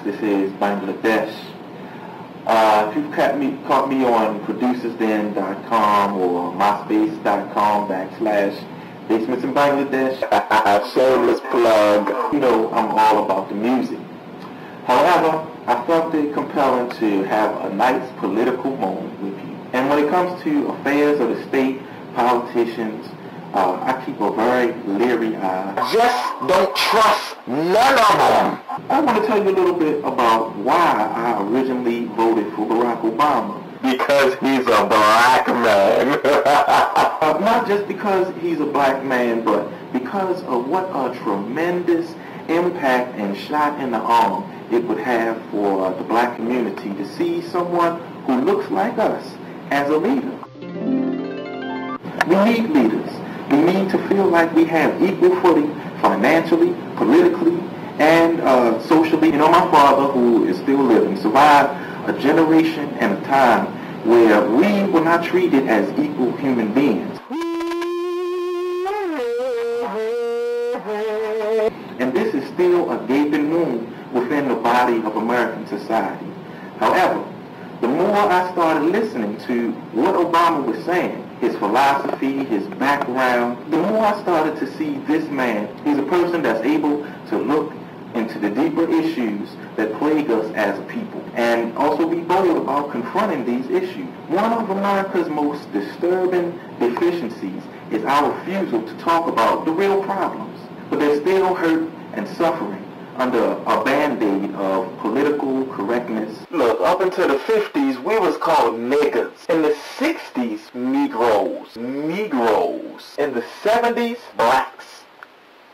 This is Bangladesh. If you've caught me on producersden.com or myspace.com/basements in Bangladesh, shameless plug. You know I'm all about the music. However, I felt it compelling to have a nice political moment with you. And when it comes to affairs of the state, politicians, I keep a very leery eye. Just don't trust none of them. I want to tell you a little bit about why I originally voted for Barack Obama. Because he's a black man. Not just because he's a black man, but because of what a tremendous impact and shot in the arm it would have for the black community to see someone who looks like us as a leader. We need leaders. We need to feel like we have equal footing financially, politically, and socially. You know, my father, who is still living, survived a generation and a time where we were not treated as equal human beings. And this is still a gaping wound within the body of American society. However, the more I started listening to what Obama was saying, his philosophy, his background, the more I started to see this man, he's a person that's able to look into the deeper issues that plague us as a people and also be bold about confronting these issues. One of America's most disturbing deficiencies is our refusal to talk about the real problems, but there's still hurt and suffering under a band-aid of political correctness. Look, up until the 50s, we was called niggers. In the 60s, Negroes. In the 70s, blacks.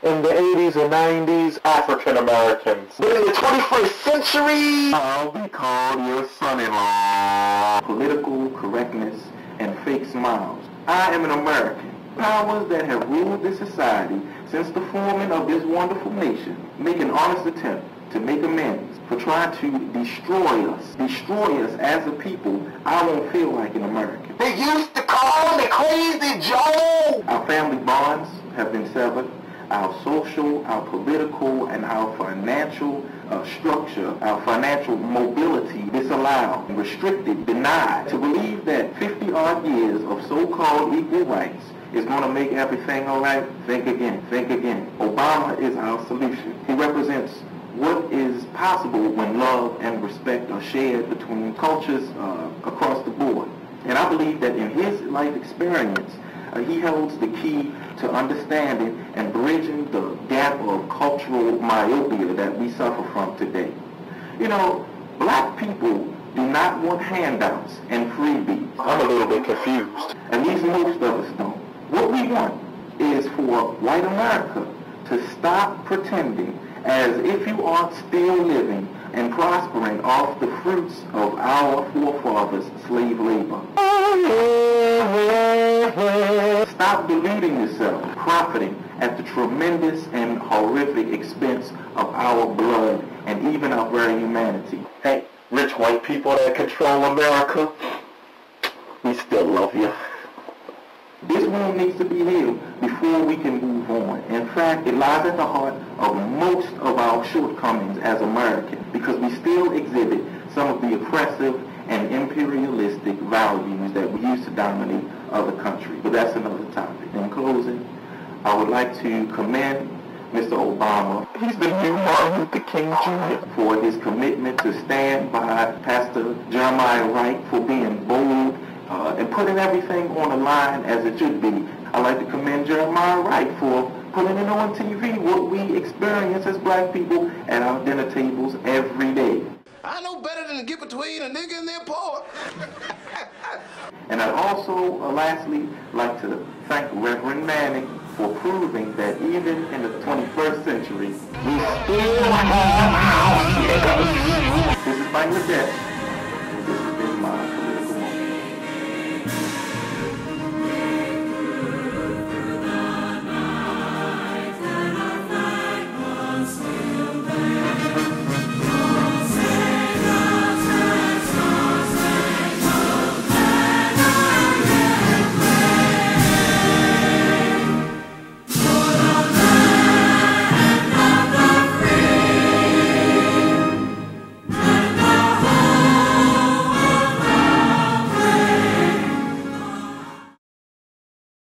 In the 80s and 90s, African Americans. But in the 21st century, I'll be called your son-in-law. Political correctness and fake smiles. I am an American. Powers that have ruled this society since the forming of this wonderful nation make an honest attempt to make amends for trying to destroy us as a people. I won't feel like an American. They used to call me Crazy Joe. Our family bonds have been severed. Our social, our political, and our financial structure, our financial mobility disallowed, restricted, denied. To believe that 50-odd years of so-called equal rights is going to make everything all right, think again, think again. Obama is our solution. He represents what is possible when love and respect are shared between cultures across the board. And I believe that in his life experience, he holds the key to understanding and bridging the gap of cultural myopia that we suffer from today. You know, black people do not want handouts and freebies. I'm a little bit confused. At least most of us don't. What we want is for white America to stop pretending as if you are still living and prospering off the fruits of our forefathers' slave labor. Stop deluding yourself, profiting at the tremendous and horrific expense of our blood and even our very humanity. Hey, rich white people that control America, we still love you. This wound needs to be healed before we can move on. In fact, it lies at the heart of most of our shortcomings as Americans because we still exhibit some of the oppressive and imperialistic values that we used to dominate other countries. But that's another topic. In closing, I would like to commend Mr. Obama. He's the new Martin Luther King Jr. for his commitment to stand by Pastor Jeremiah Wright for being bold and putting everything on the line as it should be. I'd like to commend Jeremiah Wright for putting it on TV, what we experience as black people at our dinner tables every day. I know better than to get between a nigga and their poet. And I'd also, lastly, like to thank Reverend Manning for proving that even in the 21st century, we still have house niggas. This is Bangladesh.